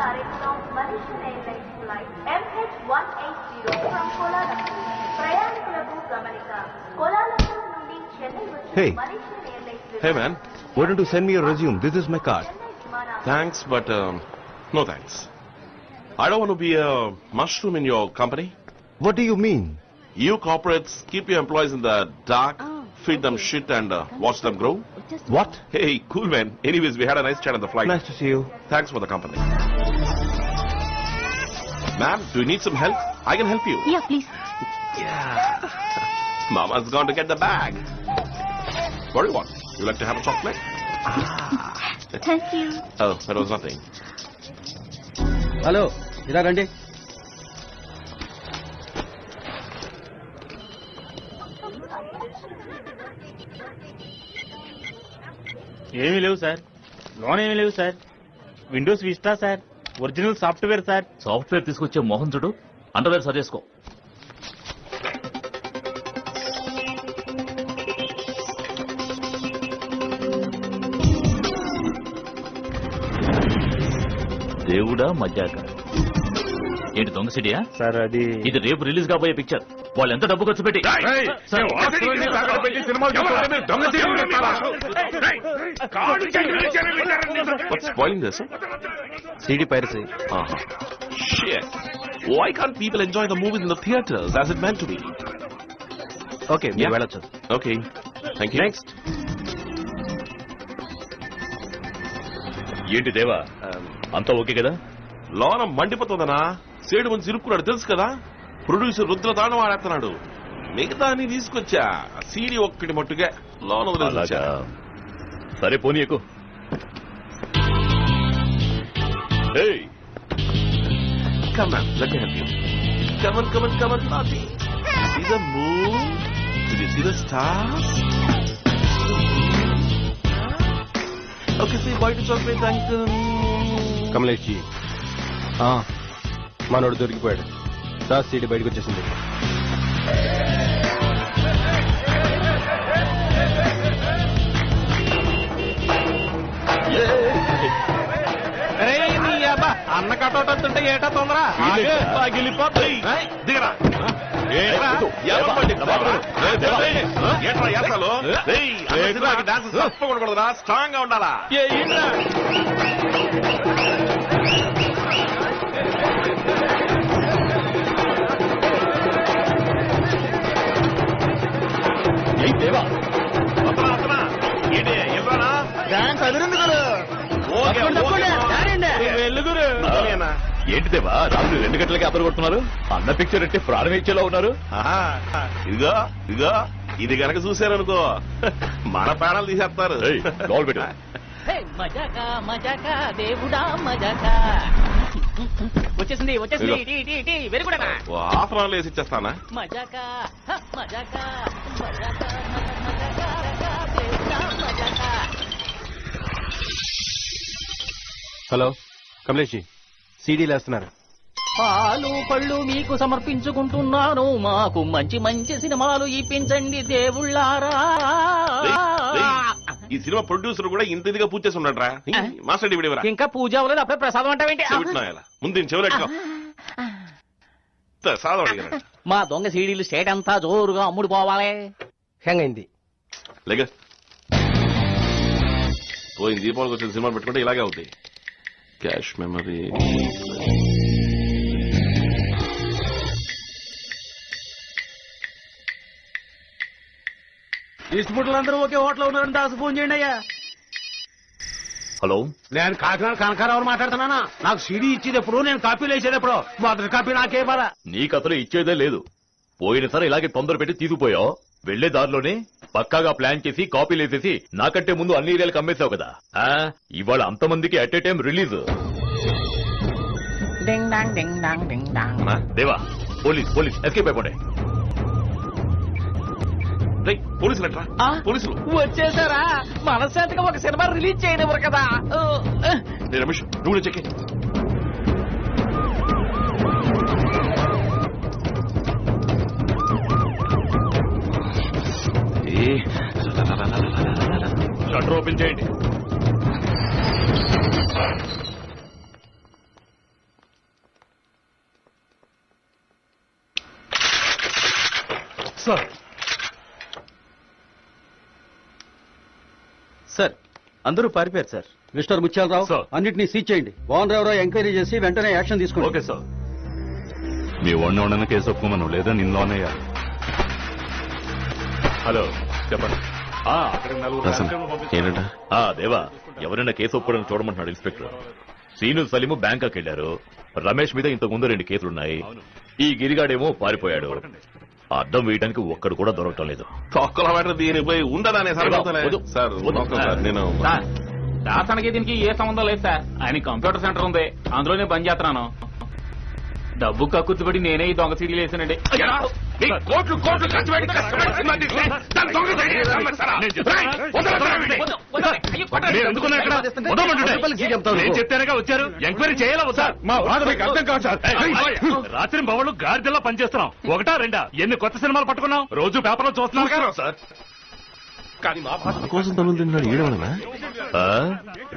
direction of Malaysian Airlines flight MH180 from Kuala Lumpur. ప్రయాణికులకు గమనిక. Kuala Lumpur నుండి చెన్నై వచ్చే Malaysian Airlines. Hey man, why don't you send me your resume? This is my card. Thanks, but no thanks. I don't want to be a mushroom in your company. What do you mean? You corporates keep your employees in the dark, feed them shit and watch them grow. What? Hey, cool man. Anyways, we had a nice chat on the flight. Nice to see you. Thanks for the company. Ma'am, do you need some help? I can help you. Yeah, please. Yeah. Mama's gone to get the bag. What do you want? You like to have a chocolate? Thank you. Oh, that was nothing. Hello ఇలా రండి. ఏమీ లేవు sir, loan ఏమీ లేవు sir, Windows vista sir, original software sir. Software తీసుకొచ్చే మోహన్ చూడు, underwear సజేసుకో. దేవుడా మజాక ఏంటి దొంగ సిడియా సార్ అది ఇది రేపు రిలీజ్ కాబోయే పిక్చర్. వాళ్ళు ఎంత డబ్బు ఖర్చు పెట్టి What's spoiling this? CD piracy. Shit. Why can't people enjoy the movies in the theaters as it meant to be? Okay, మీరు వెళ్ళొచ్చు. Okay. Thank you. Next. ఏంటి దేవా అంతా ఓకే కదా? లోన మండిపోతుందనా, సేడు మంచి ఇరుక్కున్నాడు తెలుసు కదా. ప్రొడ్యూసర్ రుద్ర తాండవం ఆడేస్తున్నాడు. మిగతా అన్ని తీసుకొచ్చా, సీడీ ఒక్కటి మట్టుగా లోన వదిలేసా. సరే పోనీ ఎక్కువ. Come on, let me help you. Come on, come on, come on, Naughty. See the moon? Did you see the stars? Okay, say white chocolate uncle. Kamlesh ji, మనోడు దొరికిపోయాడు. దాస్ సీడీ బయటకు వచ్చేసింది. అన్న కట్టవుతుంటే ఏటా తొందర దిగరా డాన్స్ తప్పకూడదురా, స్ట్రాంగ్ గా ఉండాలా. దేవా డాన్స్ అదిరింది కదా. వెలుగురు ఏంటి దేవా రాత్రి 2 గంటలకి అద్దరు కొడుతున్నారు? అన్న పిక్చర్ అంటే ప్రాణం ఇచ్చేలా ఉన్నారు. ఇదిగో ఇదిగో ఇది కనుక చూశారనుకో మన ప్రాణాలు తీసేస్తారు. లోల్ పెట్టు. మజాకా మజాకా దేవుడా మజాకా. వచ్చేసింది వచ్చేసింది. వెరీ గుడ్ అన్న. ఆఫరాలు వేసి ఇచ్చేస్తానా? మజాకా మజాకా మజాకా మజాకా దేవుడా మజాకా. హలో కమలేష్ జీ, సీడీలు వేస్తున్నారు. పాలు పళ్ళు మీకు సమర్పించుకుంటున్నాను, మాకు మంచి మంచి సినిమాలు ఇప్పించండి దేవుళ్ళారా. ఈ సినిమా ప్రొడ్యూసర్ కూడా ఇంత ఇదిగా పూజ చేసి ఉన్నాడు రా. మాస్టర్ డివిడేవరా ఇంకా పూజ అవ్వలేదు, అప్పుడే ప్రసాదం అంటావేంటి? ముందు చెవులెట్టుకో. ప్రసాదం అడిగారు. మా దొంగ సీడీలు స్టేట్ అంతా జోరుగా అమ్ముడు పోవాలి. హ్యాంగ్ అయింది. లేక పోయింది. దీపావళికి వచ్చిన సినిమా పెట్టుకుంటే ఇలాగే అవుతాయి. Cache memory. డిస్ట్రిబ్యూటర్లు ఒకే హోటల్ ఉన్నారని దాసు ఫోన్ చేయండి అయ్యా. హలో, నేను కాకినాడ కనకారావు మాట్లాడుతున్నానా. నాకు సీడీ ఇచ్చేది ఎప్పుడు, నేను కాపీలు వేసేది ఎప్పుడు. మొదటి కాపీ నాకే బాధ. నీకు అతను ఇచ్చేదే లేదు. పోయినసారి ఇలాగే తొందర పెట్టి తీసుకుపోయావు. వెళ్లే దారిలోనే పక్కాగా ప్లాన్ చేసి కాపీలు వేసేసి నాకంటే ముందు అన్ని ఏరియాలకు అమ్మేశావు కదా. ఇవాళ అంతమందికి అట్ ఏ టైం రిలీజ్. దేవా పోలీస్ పోలీస్ ఎస్కేప్ అయిపోండి. పోలీసులు ఎట్రా? పోలీసులు వచ్చేసారా? మనశ్శాంతిగా ఒక సినిమా రిలీజ్ చేయనివ్వరు కదా. రమేష్ నువ్వు చెక్. షట్టర్ ఓపెన్ చేయండి. సార్ సార్ అందరూ పారిపోయారు సార్. Mister Muthyalarao, sir. అన్నిటినీ సీజ్ చేయండి. ఓనర్ ఎవరో ఎంక్వైరీ చేసి వెంటనే యాక్షన్ తీసుకోండి. Okay sir. మీ వాడిని ఉండని కేసు ఒప్పుకోమను, లేదా నిన్నలోనే. హలో చెప్పండి. అక్కడికి నలుగురు కానిస్టేబుల్ పంపిస్తాను. ఏంటంట? దేవా, ఎవరైనా కేసు ఒప్పుకోవడానికి చూడమంటున్నాడు ఇన్స్పెక్టర్. శ్రీను సలీము బ్యాంకాక్ వెళ్లారు. రమేష్ మీద ఇంతకు ముందు 2 కేసులున్నాయి. ఈ గిరిగాడేమో పారిపోయాడు. అడ్డం వేయడానికి ఒక్కడు కూడా దొరకటం లేదు. తొక్కల వాటర్ దీనిపై ఉండదానే సార్. వద్దు. సార్ ఒక్క సార్, నేను దాసానికి దీనికి ఏ సంబంధం లేదు సార్. ఆయన కంప్యూటర్ సెంటర్ ఉంది, అందులోనే పని చేస్తున్నాను. డబ్బు కక్కుర్తిపడి నేనే ఈ దొంగ సీడీలు వేసానండి. కోట్లు కోట్లు ఖర్చు పెట్టి కష్టపడి సినిమా తీస్తే దాని దొంగ సైడ్ చేస్తారా? నేను చెప్తానుగా వచ్చారు. ఎంక్వైరీ చేయాలా సార్? మా బాధ మీకు అర్థం కాదు సార్. రాత్రి బవళ్ళు గాడిదల్లా పనిచేస్తున్నాం. 1, 2 ఎన్ని కొత్త సినిమాలు పట్టుకున్నాం? రోజు పేపర్లో చూస్తున్నాం సార్. కానీ మా బాధ కోసం తనులు తిన్నాడు ఏడవనా?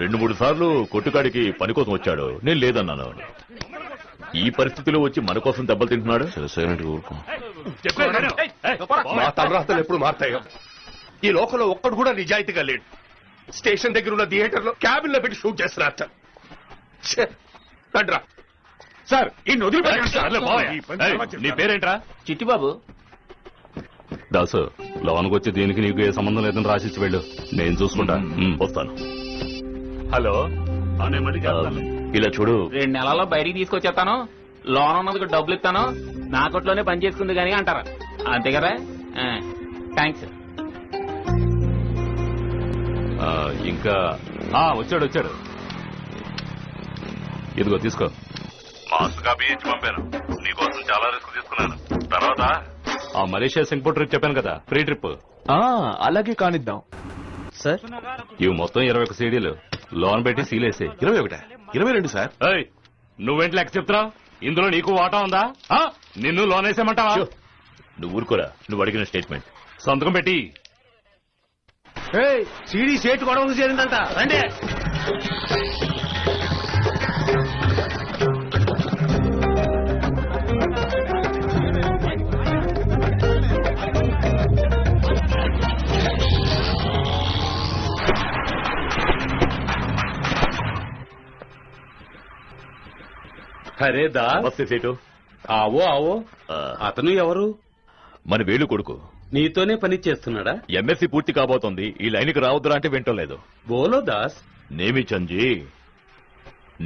2-3 సార్లు కొట్టుకాడికి పని కోసం వచ్చాడు. నేను లేదన్నాను. ఈ పరిస్థితిలో వచ్చి మన కోసం దెబ్బలు తింటున్నాడు. మా తలరాతలు ఎప్పుడు మారుతాయో. ఈ లోకంలో ఒక్కడు కూడా నిజాయితీగా లేడు. స్టేషన్ దగ్గర ఉన్న థియేటర్ లో క్యాబిన్ లో పెట్టి షూట్ చేస్తున్నారు సార్. సార్ ఈ నీ పేరేంట్రా? చిట్టిబాబు. దాసు, లోనికి వచ్చి దీనికి నీకు ఏ సంబంధం లేదని రాసిచ్చి వెళ్ళు. నేను చూసుకుంటా. వస్తాను. హలో, ఇలా చూడు. 2 నెలల్లో బయటికి తీసుకొచ్చేస్తాను. లోన్ ఉన్నందుకు డబ్బులు ఇస్తాను. నా కొట్లోనే పని చేసుకుంది కానీ అంటారా? అంతే కదా. థ్యాంక్స్. ఇంకా వచ్చాడు. ఇదిగో తీసుకో. మాస్ కాపీ ఇచ్చి పంపాను. నీకోసం చాలా రిస్క్ తీసుకున్నాను. తర్వాత మలేషియా సింగపూర్ ట్రిప్ చెప్పాను కదా, ఫ్రీ ట్రిప్. అలాగే కానిద్దాం సార్. ఇవి మొత్తం 21 సీడీలు. లోన్ పెట్టి సీలేసి. 21, 22 సార్. నువ్వేంటి లెక్క చెప్తున్నావు? ఇందులో నీకు వాటా ఉందా? నిన్ను లోన్ వేసేమంటావా? నువ్వు ఊరుకోరా. నువ్వు అడిగిన స్టేట్మెంట్ సంతకం పెట్టి. సీడీ సేటు గొడవకు చేరిందంట. రండి. అరే దా వస్తే సేటు. ఆవో అతను ఎవరు? మన వేలు కొడుకు. నీతోనే పని చేస్తున్నాడా? ఎంఎస్సీ పూర్తి కాబోతోంది. ఈ లైన్కి రావద్దురా అంటే వింటలేదు. బోలో దాస్. నేమి చంజీ,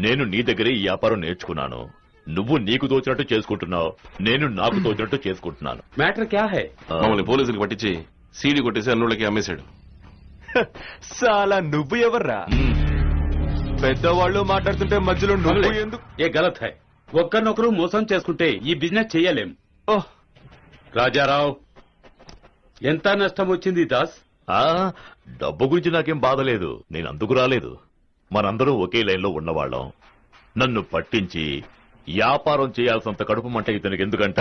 నేను నీ దగ్గరే ఈ వ్యాపారం నేర్చుకున్నాను. నువ్వు నీకు తోచినట్టు చేసుకుంటున్నావు, నేను నాకు తోచినట్టు చేసుకుంటున్నాను. మ్యాటర్ క్యా హై? మమ్మల్ని పోలీసులకు పట్టించి సీడీ కొట్టేసి అన్నుళ్ళకి అమ్మేశాడు. సాలా నువ్వు ఎవర్రా? పెద్దవాళ్ళు మాట్లాడుతుంటే మధ్యలో నువ్వు ఎందుకు? ఏ గలత్ హై. ఒక్కరినొకరు మోసం చేసుకుంటే ఈ బిజినెస్ చెయ్యలేం. ఓహ్ రాజారావు, ఎంత నష్టం వచ్చింది దాస్? డబ్బు గురించి నాకేం బాధ లేదు. నేను అందుకు రాలేదు. మనందరం ఒకే లైన్ లో ఉన్నవాళ్ళం. నన్ను పట్టించి వ్యాపారం చేయాల్సినంత కడుపు మంట ఇతనికి ఎందుకంట?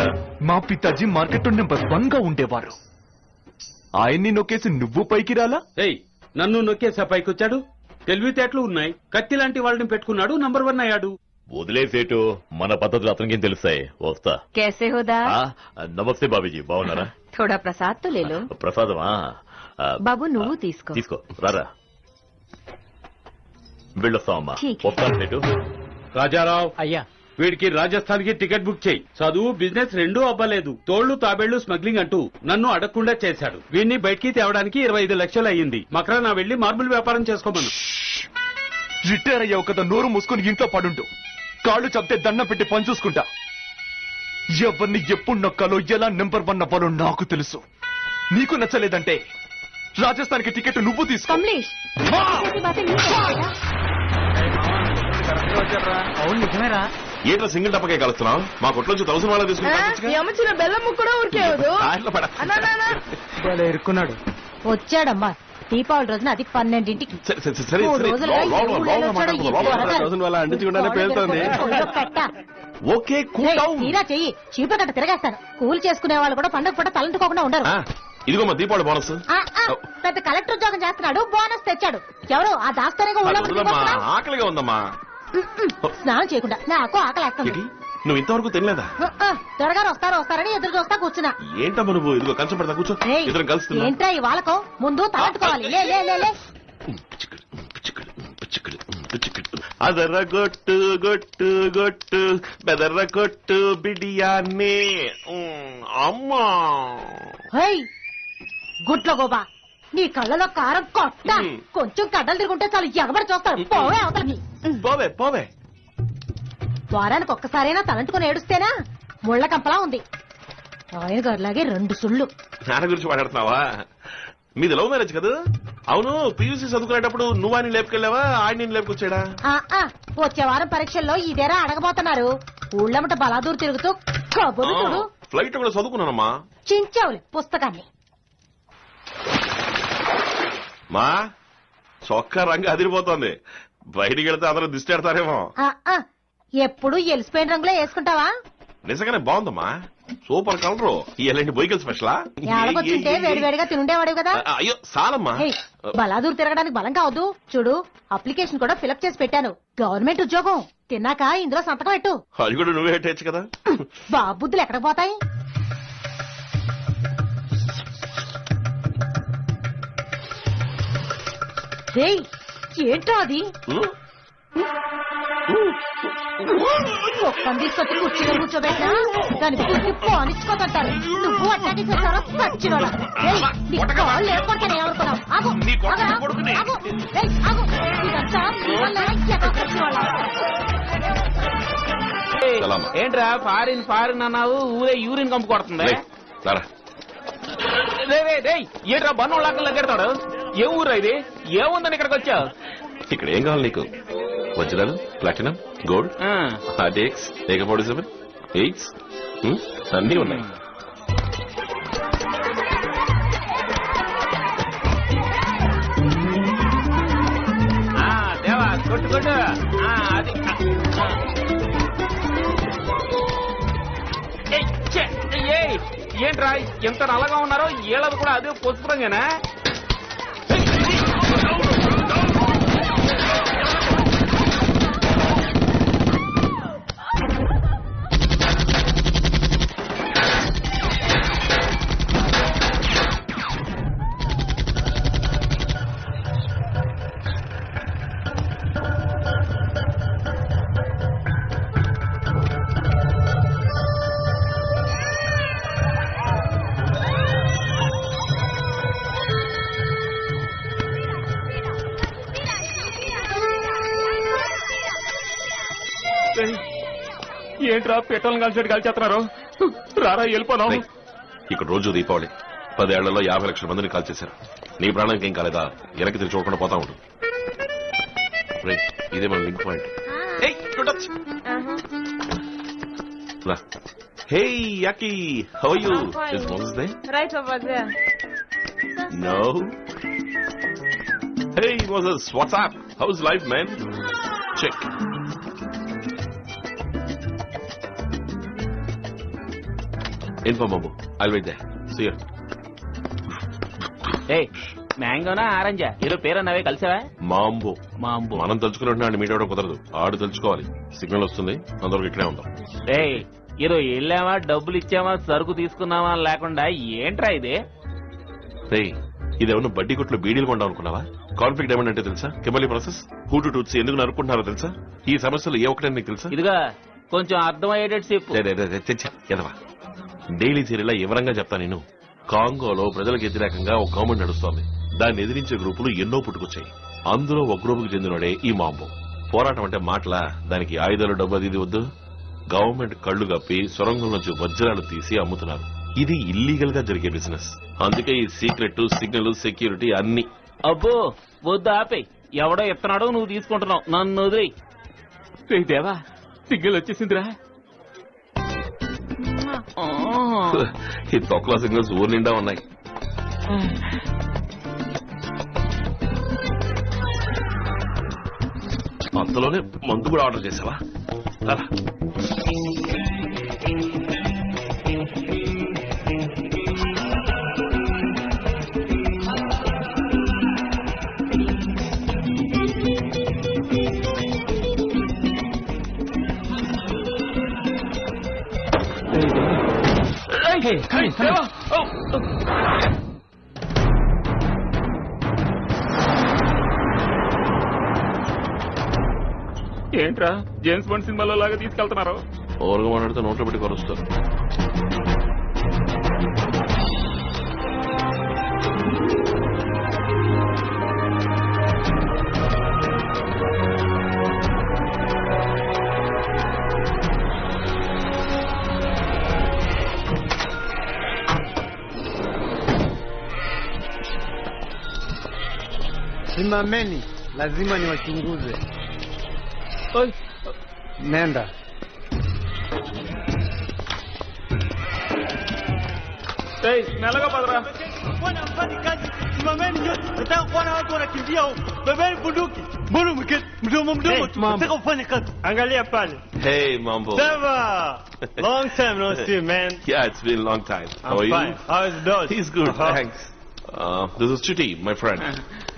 మా పితాజీ మార్కెట్ నెంబర్ 1 గా ఉండేవారు. ఆయన్ని నొక్కేసి నువ్వు పైకి రాలా? ఏయ్, నన్ను నొక్కేసా పైకొచ్చాడు? తెలివితేటలు ఉన్నాయి. కత్తి లాంటి వాళ్ళని పెట్టుకున్నాడు, నంబర్ 1 అయ్యాడు. వదిలేసేటు, మన పద్ధతులు అతనికేం తెలుస్తాయి. వస్తా. कैसे हो दास? నమస్తే బాబీజీ, బాగున్నారా? थोड़ा प्रसाद तो ले लो. ప్రసాదమా? బాబు నువ్వు తీసుకో. తీసుకో, రారా. వెళ్ళొస్తామమ్మా. ఠీక్. వస్తాను సేటు. రాజారావు, అయ్యా, వీడికి రాజస్థాన్ కి టికెట్ బుక్ చేయి. చదువు బిజినెస్ రెండూ అవ్వలేదు. తోళ్లు తాబేళ్లు స్మగ్లింగ్ అంటూ నన్ను అడగకుండా చేశాడు. వీడిని బయటికి తేవడానికి 25 లక్షలు అయ్యింది. మకరానా వెళ్లి మార్బుల్ వ్యాపారం చేసుకోమను. రిటైర్ అయ్యావు కదా, నోరు మూసుకుని ఇంట్లో పడుంటూ. కాళ్ళు చప్తే దండం పెట్టి పని చూసుకుంటా. ఎవరిని ఎప్పుడు నొక్కాలో, ఎలా నెంబర్ 1 అవ్వాలో నాకు తెలుసు. నీకు నచ్చలేదంటే రాజస్థాన్ కి టికెట్ నువ్వు తీసుకో. కమలేష్, ऐसी बातें नहीं करना बेटा. అవును నిజమేరా. ఏంట్రా సింగిల్ డబ్బకే కలుస్తున్నావు? మా కొట్లోంచి 1000 వాళ్ళ యమచిన బెల్లం ముక్కడం ఉరికేవదు. ఇరుక్కున్నాడు. వచ్చాడమ్మా దీపావళి రోజున అది 12ంటికి. సరే 1000 వాళ్ళ అంటించకుండానే పేరుతోంది. Okay cool down. తీరా చెయ్యి, చీపకట్ట తిరగేస్తాను. కూల్ చేసుకునే వాళ్ళు కూడా పండుగ పూట తలంటుకోకుండా ఉండరు. ఇదిగో మా దీపావళి బోనస్. పెద్ద కలెక్టర్ ఉద్యోగం చేస్తున్నాడు, బోనస్ తెచ్చాడు. ఎవరు ఆ దాస్తానే ఆకలిగా ఉందమ్మా. స్నానం చేయకుండా నాకు ఆకలేస్తుంది. నువ్వు ఇంతవరకు తినలేదా? త్వరగా వస్తారని ఎదురు చూస్తా కూర్చున్నా. ఏంటమ్మా నువ్వు? ఇదిగో కంచం పెడతా కూర్చో. ఇద్దరం కలుస్తున్నా. ఏంట్రా ఈ వాళ్ళకో ముందు తలంటుకోవాలి. లే అదర్ర గొట్టు గొట్టు గొట్టు బెదర్ర కొట్టు బిడియాన్ని. అమ్మా గుట్ల గోబా, నీ కళ్ళలో కారం కొట్ట. కొంచెం కడ్డలు తిరుగుంటే చాలు ఎగబడి చూస్తారు. పోవే అవతలకి. పోవే పోవే. వారానికి ఒక్కసారైనా తలంటుకుని ఏడుస్తేనా ముళ్ళ కంపలా ఉంది. ఆయన గారిలాగే 2 సుళ్ళు. నాన్న గురించి మాట్లాడుతున్నావా? మీది లవ్ మ్యారేజ్ కదా? అవును, పీయూసీ చదువుకునేటప్పుడు నువ్వు ఆయన లేపుకెళ్ళావా, ఆయన లేపుకొచ్చాడా? వచ్చే వారం పరీక్షల్లో ఇదేరా అడగబోతున్నారు. ఊళ్ళమ్మట బలాదూరు తిరుగుతూ కబుర్లు చూడు. ఫ్లైట్ కూడా చదువుకున్నానమ్మా. చించావులే పుస్తకాన్ని. మా చొక్కా రంగు అదిరిపోతుంది. బయటికి వెళ్తే అందరూ దిష్టి పెడతారేమో. ఎప్పుడు ఎలిసిపోయిన రంగులో వేసుకుంటావా? నిజంగానే బాగుందమ్మా, సూపర్ కలరు. ఇలాంటి బొయ్యకల్ స్పెషలా? ఏడకొచ్చుంటే వేడివేడిగా తినుండేవాడు కదా. అయ్యో సాలమ్మా. బలాదూరు తిరగడానికి బలం కావద్దు. చూడు, అప్లికేషన్ కూడా ఫిలప్ చేసి పెట్టాను. గవర్నమెంట్ ఉద్యోగం. తిన్నాక ఇందులో సంతకం పెట్టు. అది కూడా నువ్వే పెట్టచ్చు కదా. బాబుద్దులు ఎక్కడ పోతాయి? ఏంటో అది? ఒక్కని తీసుకొచ్చి కుర్చీలో కూర్చోబెట్టినా దాని బుద్ధి పోనిచ్చుకోతంటారు. నువ్వు అట్లాంటి చేస్తారో సచ్చిన కాళ్ళు లేకపోతాను ఏమనుకున్నావు? ఏంట్రా ఫారిన్ అన్నావు, ఊరే యూరిన్ కంపు కొడుతుంది. ఏంట్రా బన్ను లాక్కలు లగ్గెడతాడు? ఏ ఊరా ఇది? ఏముందని ఇక్కడికి వచ్చావు? ఇక్కడ ఏం కావాలి నీకు? వజ్రాలు, platinum, gold, ATX, AK-47, eights అన్నీ ఉన్నాయి. దేవా కొట్టు అది ఏంట్రా ఎంత నల్లగా ఉన్నారో? ఏళ్ళది కూడా అదే పసుపు రంగేనా? ఏంట్రా పెట్రోల్ కాల్చేస్తున్నారు? రారా వెళ్ళిపోదాం. ఇక్కడ రోజు దీపావళి. 10 ఏళ్లలో 50 లక్షల మందిని కాల్చేశారు. నీ ప్రాణానికి ఏం కాలేదా? వెనక్కి తిరిగి చూడకుండా పోతా ఉండు. ఇదే మన link point. Hey Yaki, how are you? Is Moses there? Right over there. No. Hey Moses, what's up? How's life, man? Check. Inform Mambo. I'll wait there. See you. Hey, మ్యాంగోనా ఆరెంజా? ఏదో పేరన్నావే, కలిసావా? మాంబో. మనం తలుచుకున్నట్టు మీట్ అవడం కుదరదు. ఆడు తలుచుకోవాలి. Signal వస్తుంది, అందరూ ఇక్కడే ఉంటాం. ఏదో వెళ్ళామా, డబ్బులు ఇచ్చామా, సరుకు తీసుకున్నామా లేకుండా ఏంట్రా ఇదే? ఇదేమన్నా బడ్డీ కొట్లు బీడీలు కొండా అనుకున్నావా? కాన్ఫ్లిక్ట్ ఏమన్నా అంటే తెలుసా? కెమలీ ప్రాసెస్, హూటు టూట్స్ ఎందుకు నరుకుంటున్నారో తెలుసా? ఈ సమస్యలు ఏ ఒక్కటే నీకు తెలుసా? ఇదిగా కొంచెం అర్థమయ్యేటట్టు చెప్పు. ఎదవా, డైలీ సీరియల్ వివరంగా చెప్తా నేను. కాంగోలో ప్రజలకు వ్యతిరేకంగా ఒక గవర్నమెంట్ నడుస్తోంది. దాన్ని ఎదిరించే గ్రూపులు ఎన్నో పుట్టుకొచ్చాయి. అందులో ఒక గ్రూపుకు చెందినోడే ఈ మాంబో. పోరాటం అంటే మాటలా? దానికి ఆయుధాలు, డబ్బు అది వద్దు. గవర్నమెంట్ కళ్లు కప్పి సొరంగం నుంచి వజ్రాలు తీసి అమ్ముతున్నారు. ఇది ఇల్లీగల్ గా జరిగే బిజినెస్. అందుకే ఈ సీక్రెట్, సిగ్నల్, సెక్యూరిటీ అన్ని. అబ్బో వద్దు, ఆపే. ఎవడో ఎత్తనాడో నువ్వు తీసుకుంటున్నావు, నన్ను వదిలి. దేవా, సిగ్నల్ వచ్చేసిందిరా. ఈ తొక్కల సిగ్నల్స్ ఊరు నిండా ఉన్నాయి. అంతలోనే మందు కూడా ఆర్డర్ చేసావా? అలా ఏంట్రా జేమ్స్ బాండ్ సినిమాలో లాగా తీసుకెళ్తున్నారు? ఓవర్గా మాట్లాడితే నోట్లో పెట్టి కొలుస్తారు. Simameni, lazima niwachunguze. Nenda. మెల్లగా పదరా. Simameni nyote, nataka kuona watu wanakimbia huko. Bebeni bunduki. Mbona mdomo tu. Nataka ufanye kazi. Angalia pale. Hey, Mambo. Trevor! Long time no see, man. Yeah, it's been a long time. How are I'm you? fine. How is Dodge? He's good, thanks. This is Chitty, my friend.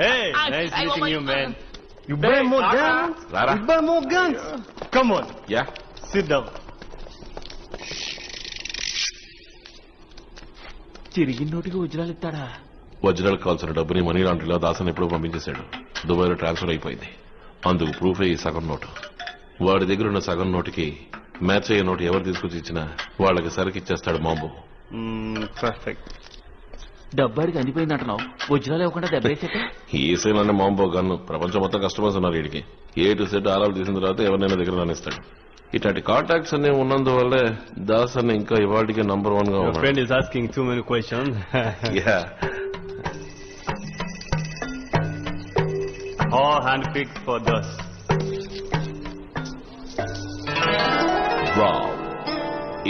Hey, nice meeting you, man. You buy more guns? Rara. You buy more guns? Come on, Yeah? sit down. తిరిగి నోటికి వజ్రాలు ఇస్తాడా? వజ్రాలు కావాల్సిన డబ్బుని money లాండ్రీలో Dasan ఎప్పుడో పంపించేశాడు. దుబాయ్లో ట్రాన్స్ఫర్ అయిపోయింది. అందుకు ప్రూఫే ఈ సగం నోటు. వాడి దగ్గర ఉన్న సగం నోటుకి మ్యాచ్ అయ్యే నోటు ఎవరు తీసుకొచ్చి ఇచ్చినా వాళ్ళకి సరికి ఇచ్చేస్తాడు మాంబో. Perfect. డబ్బాడికి అందిపోయింది అంటున్నావు, వజ్రాలు ఇవ్వకుండా దెబ్బేసేట? ఈ సేననే మాంబో గన్ను. ప్రపంచం మొత్తం కస్టమర్స్ ఉన్నారు వీడికి. ఏ టు సెట్ ఆరాలు తీసిన తర్వాత ఎవరినైనా దగ్గర రానిస్తాడు. ఇట్లాంటి కాంటాక్ట్స్ అన్ని ఉన్నందువల్లే దాస్ అన్న ఇంకా ఇవాళకి నంబర్ 1 గా Your ఉన్నాడు. friend is asking too many questions. Yeah. All handpicked for Dust. Wow.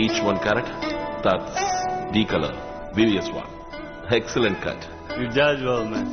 Each one carat. That's D color. VVS1. Excellent cut. You judge well, man.